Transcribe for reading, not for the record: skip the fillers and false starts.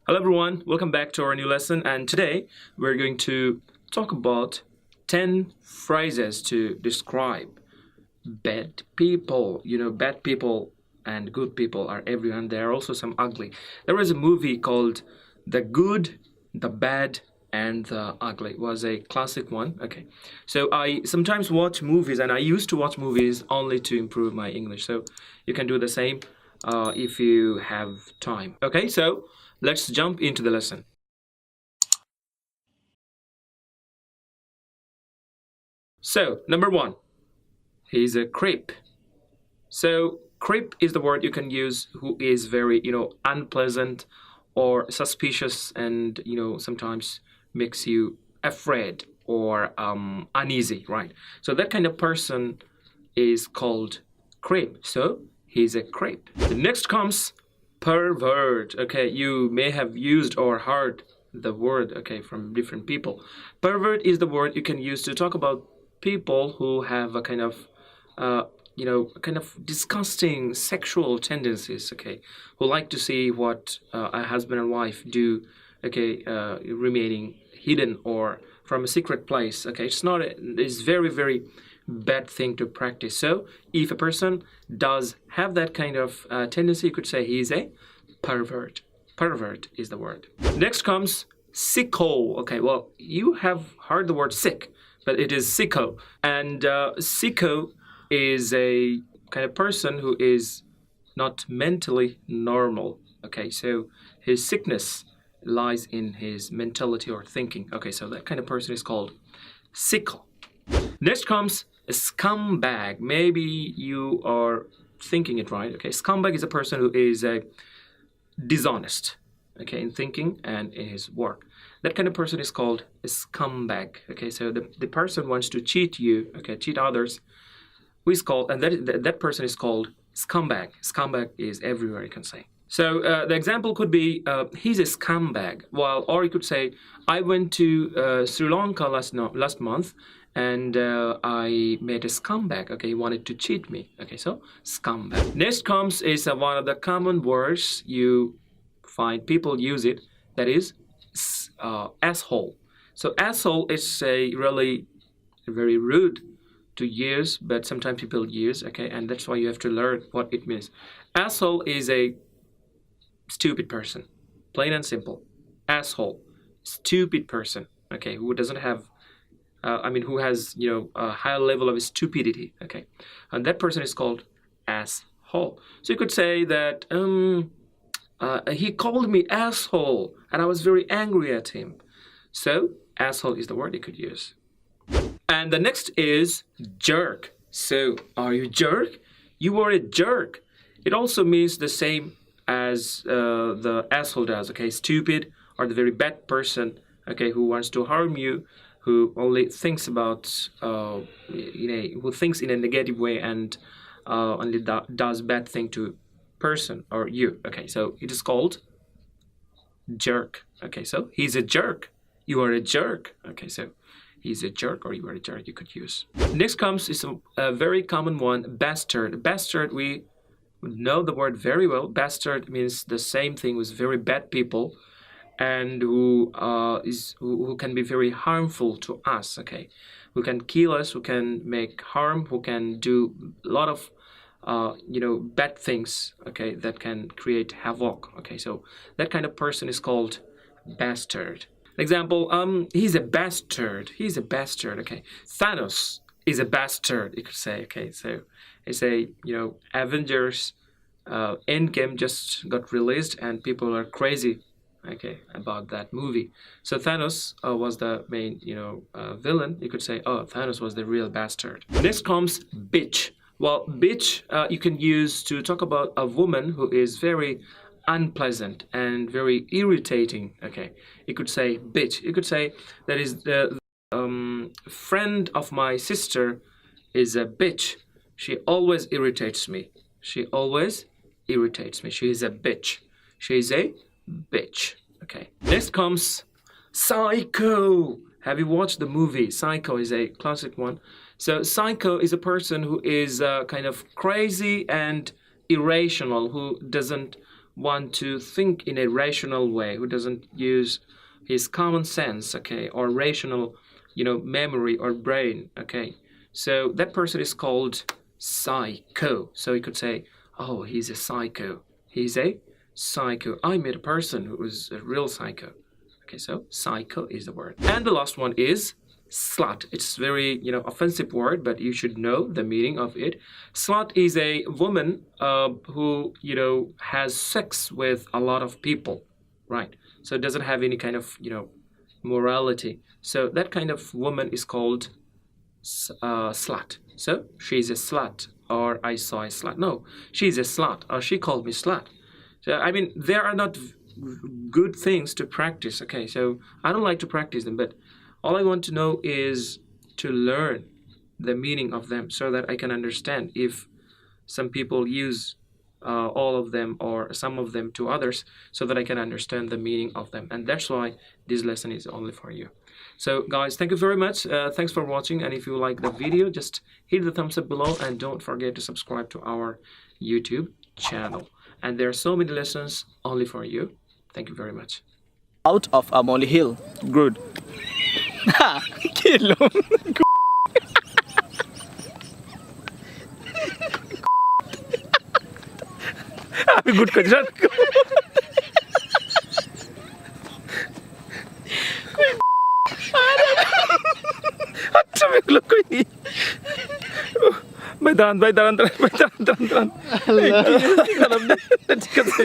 Hello everyone, welcome back to our new lesson, and today we're going to talk about 10 phrases to describe bad people. Bad people and good people are everywhere, and there are also some ugly. There was a movie called The Good, the Bad, and the Ugly. It was a classic one. Okay, so I sometimes watch movies, and I used to watch movies only to improve my English. So you can do the same if you have time. Okay, so let's jump into the lesson. So, number one, he's a creep. So, creep is the word you can use who is very, unpleasant or suspicious and, sometimes makes you afraid or uneasy, right? So, that kind of person is called creep. So, he's a creep. The next comes pervert. Okay, you may have used or heard the word, okay, from different people. Pervert is the word you can use to talk about people who have a kind of kind of disgusting sexual tendencies, okay, who like to see what a husband and wife do, okay, remaining hidden or from a secret place, okay. It's very, very bad thing to practice. So if a person does have that kind of tendency, you could say he is a pervert. Pervert is the word. Next comes sicko. Okay, well, you have heard the word sick, but it is sicko. And sicko is a kind of person who is not mentally normal. Okay, so his sickness lies in his mentality or thinking. Okay, so that kind of person is called sicko. Next comes a scumbag. Maybe you are thinking it right. Okay, scumbag is a person who is dishonest, okay, in thinking and in his work. That kind of person is called a scumbag. Okay, so the person wants to cheat you, okay, cheat others, who is called, and that person is called scumbag. Scumbag is everywhere, you can say. So the example could be he's a scumbag. Or you could say I went to Sri Lanka last month, and I met a scumbag. Okay, he wanted to cheat me. Okay, so scumbag. Next comes is one of the common words you find people use it. That is asshole. So asshole is a really very rude to use, but sometimes people use. Okay, and that's why you have to learn what it means. Asshole is a stupid person, plain and simple. Asshole, stupid person. Okay, who doesn't have who has a higher level of stupidity. Okay, and that person is called asshole. So you could say that he called me asshole, and I was very angry at him. So asshole is the word you could use. And the next is jerk. So are you jerk? You are a jerk. It also means the same as the asshole does. Okay, stupid or the very bad person. Okay, who wants to harm you, who only thinks about who thinks in a negative way and only does bad thing to person or you. Okay, so it is called jerk. Okay, so he's a jerk. You are a jerk. Okay, so he's a jerk or you are a jerk, you could use. Next comes is a very common one, bastard. Bastard, we know the word very well. Bastard means the same thing with very bad people, and who can be very harmful to us. Okay, who can kill us, who can make harm, who can do a lot of bad things. Okay, that can create havoc. Okay, so that kind of person is called bastard. Example, he's a bastard. He's a bastard. Okay, Thanos is a bastard, you could say. Okay, so it's a Avengers Endgame just got released, and people are crazy, okay, about that movie. So Thanos was the main villain. You could say, oh, Thanos was the real bastard. Next comes bitch. Well, bitch you can use to talk about a woman who is very unpleasant and very irritating. Okay, you could say bitch. You could say that is the friend of my sister is a bitch. She always irritates me. She always irritates me. She is a bitch. She is a bitch. Okay. Next comes psycho. Have you watched the movie? Psycho is a classic one. So psycho is a person who is kind of crazy and irrational, who want to think in a rational way, who doesn't use his common sense, okay, or rational, memory or brain, okay. So that person is called psycho. So you could say, oh, he's a psycho. He's a psycho. I met a person who was a real psycho. Okay, so psycho is the word. And the last one is slut. It's very, offensive word, but you should know the meaning of it. Slut is a woman who, has sex with a lot of people, right? So it doesn't have any kind of, morality. So that kind of woman is called slut. So she's a slut, or I saw a slut. No, she's a slut, or she called me slut. So I mean, there are not good things to practice. Okay, so I don't like to practice them, but all I want to know is to learn the meaning of them so that I can understand if some people use all of them or some of them to others, so that I can understand the meaning of them. And that's why this lesson is only for you. So guys, thank you very much. Thanks for watching. And if you like the video, just hit the thumbs up below and don't forget to subscribe to our YouTube channel. And there are so many lessons only for you. Thank you very much. Out of a molehill. Good. আমি good করছি আচ্ছা আমি এগুলো কইনি ভাই দাঁড়ান ঠিক আছে